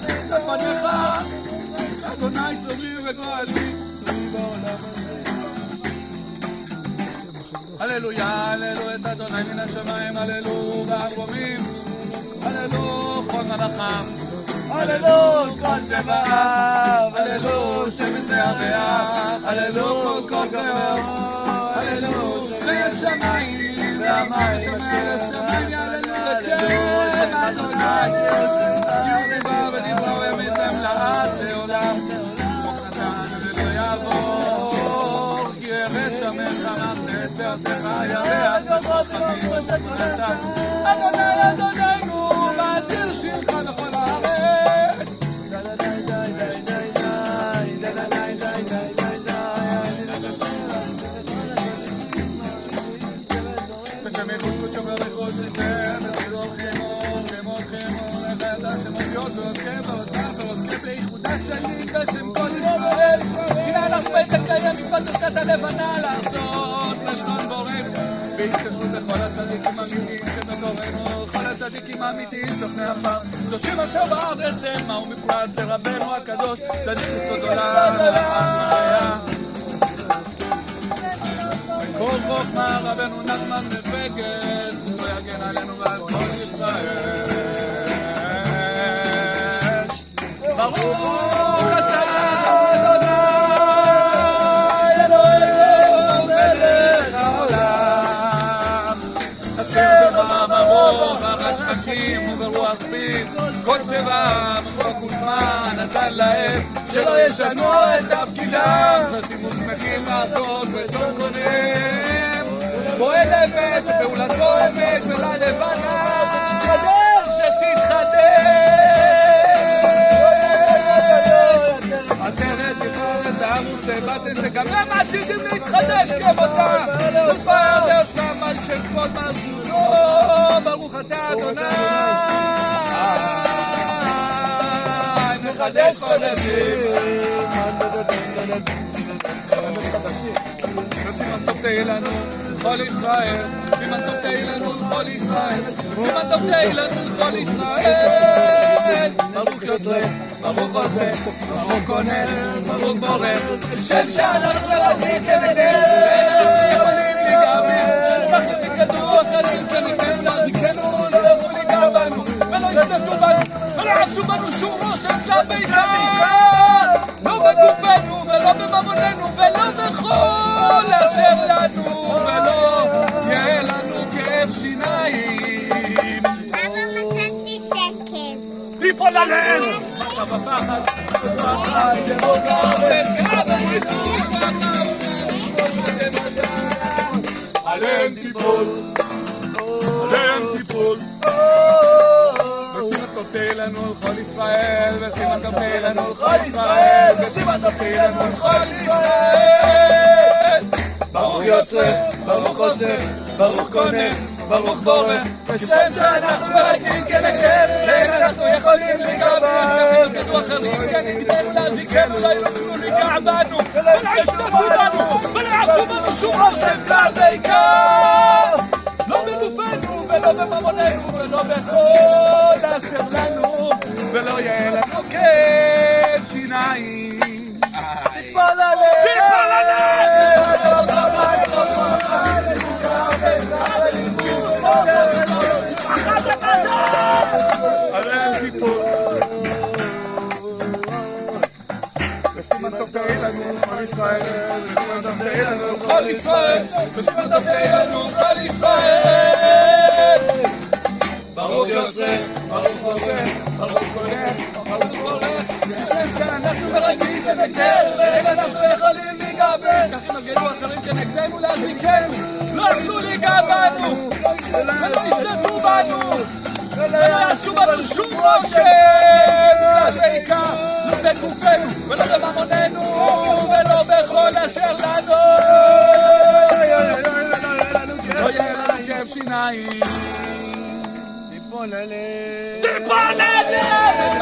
את פניך, אדוני צורי וגואלי. הללויה, הללו את אדוני מן השמיים, הללו והרומים, הללו כל מלאכיו, הללו כל צבאיו, הללו שבט וירח, הללו כל גאו, הללו לשמיים והמים, לשמיים יעללו את שם אדוני, ירבה ונברא ומיתם לעד לעולם, שמוך נתן ולא יעבור, ירא שמך מעשה את פארתך, ירח וחכמים ושמך נתן, אדוני אדוננו, ואדיר שמך בכל הארץ. ושמחו קודשו ברכו של זה, ותחילו חמור, חמור, חמור, לבד השם אותיות ועודכם ועודכם ועודכם בייחודה שלי בשם כל ישראל. הנה לך בית לקיים מצוות ברכת הלבנה, לעשות לשכון בורג בהתקשרות לכל הצדיקים האמיתיים שבדורנו, כל הצדיקים האמיתיים סוכני עפר, קדושים אשר בארץ המה ומפרט לרבנו הקדוש, צדיק יסוד עולם ולחיים. כל חוכמה רבנו נחמן מפגס, הוא יגן עלינו ועל כל ישראל. ברוך אתה אדוני אלוהינו מלך העולם, אשר דבר ברוך הרשעים וברוח פיו, כל צבא וכל קודמה נתן להם, שלא ישנו את תפקידם, חסים ושמחים לעשות וצום קונים, פועל אמת ופעולתו אמת וללבנה שתתחדש, עטרת תפארת לעמוס הבטן שגם הם עתידים להתחדש כמותם, ופער לעצמם על שם כבוד מלכותו, ברוך אתה אדוני מחדש חדשים. וסימן טוב תהיה לנו לכל ישראל, סימן טוב תהיה לנו לכל ישראל, סימן טוב תהיה לנו לכל ישראל. ברוך יוצא, ברוך עושה, ברוך קונה, ברוך בורר, שם שאנחנו מלכים כנגדנו, יכולים להיגמר, שבחים וכדור אחרים כנגדנו, להזיקנו, לא יבואו להיגע בנו, ולא ישתתו בנו, ולא יעשו בנו שום רושם כלפי צה"ל, לא בגופנו ולא בממוננו ולא בכל אשר לנו, ולא יהיה לנו כאב שיניים. אבא מצאתי שקל. תיפול עליהם! אתה בפחד, בפחד, תרוגע וקרב הניתוק, עליהם תיפול, עליהם תיפול. וסימן טוב תהיה לנו לכל ישראל, וסימן טוב תהיה לנו לכל ישראל, וסימן טוב תהיה לנו לכל ישראל. ברוך יוצא, ברוך עושה, ברוך קונה, ברוך בורא, כשם שאנחנו מלכים כנגדנו, אין אנחנו יכולים להיגבר, כדו אחרים כנגדנו, להזיקנו, לא יוכלו להיגע בנו, ולא ישתתפו בנו, ולא יעשו בנו שום רושם כלל בעיקר. לא בגופנו ולא בממוננו ולא בכל אשר לנו, ולא יהיה לנו כאב שיניים. תתפול עליהם! תתפול עליהם! עליהם תיפול. וסימן טוב תהיה לנו כל ישראל, וסימן טוב תהיה לנו כל ישראל, וסימן טוב תהיה לנו כל ישראל. ברוך יוצא, ברוך עושה, ברוך קונה, ברוך בורא, כשם שאנחנו מלכים כנגדנו, אין אנחנו יכולים להיגבר, כך ימגנו אחרים כנגדנו להזיקנו, לא יוכלו להיגע בנו, ולא ישתתפו בנו, ולא יעשו בנו שום רושם, בעיקר לא בגופנו ולא בממוננו ולא בכל אשר לנו, לא יהיה לנו כאב שיניים. תיפול עליהם, תיפול עליהם,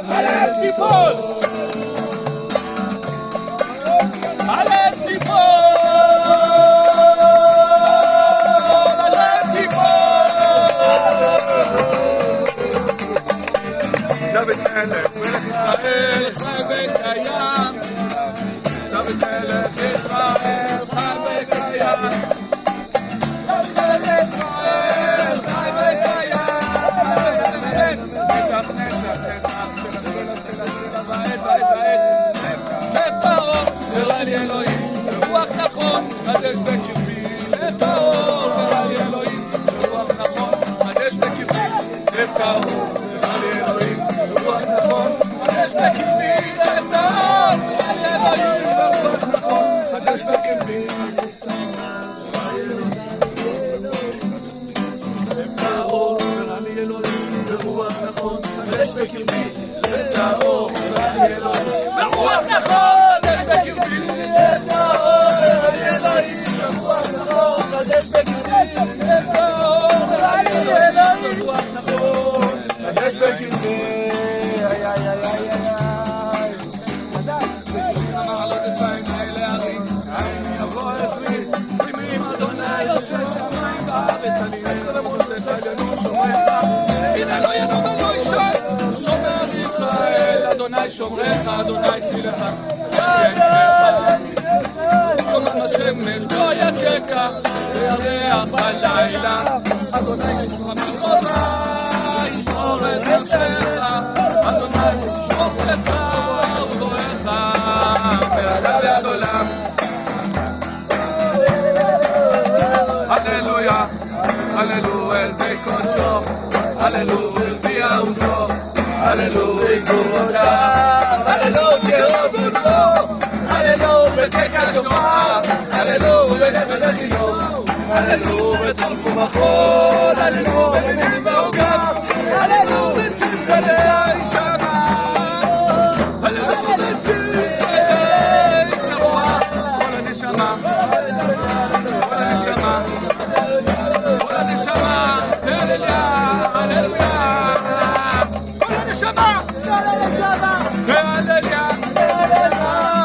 עליהם תיפול, עליהם תיפול. בקרבי, את האור, ואני אלוהים. ברוח נכון, יש בקרבי, את האור, ואני אלוהים. ברוח נכון, יש בקרבי, את האור, ואני אלוהים. ברוח נכון, יש בקרבי. אדוני שומרך, אדוני צילך, יומם השמש לא יככה, וירח בלילה, אדוני ישמוך מלכותך, ישמור את נפשך, אדוני ישמור לך ובואך, ועדה ועד עולם. הללויה, הללו אל בית קודשו, הללו אל פי אהובו, הללו בגבורותיו, הללו כרבותו, הללו בתקע שומר, הללו בנבל החינוך, הללו בתחום החול, הללו במינים בעוגב, הללו בצלצלי שמה, הללו בצלצלי קרוע, כל הנשמה, כל הנשמה, כל הנשמה, הללויה, הללויה. Shama, Hallelujah,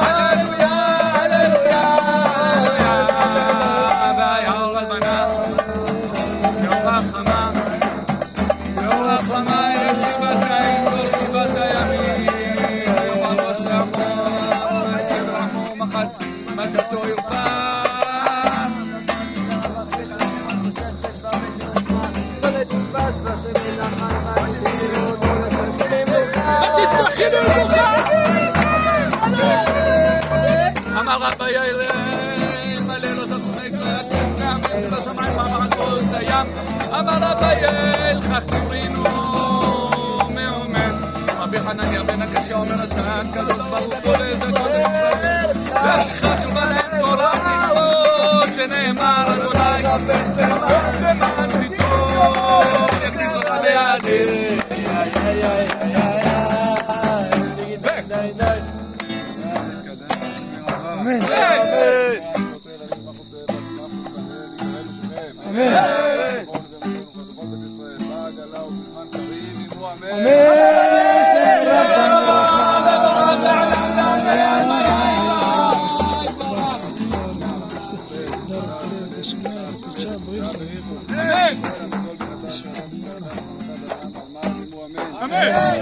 Hallelujah, Hallelujah. Vayal Almana, Yorachama, Yorachama, Yeshivatayim, Yeshivatayim, Yomal Roshamo, Yevramu Machatz, Makato Yurpa. אמר רבי יעל, מלא לא זכות ישראל, גם עצב השמיים, אמר הכל דים. אמר רבי יעל, כך תברינו מאומן. רבי חנניה בן הקשה אומר הצען, כזאת ברוך כל איזה קודש ישראל. וכך בלהם תורה מצוות, שנאמר אדוני, למען צדקו, יגדיל אותה בידי. אמן.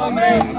Amen.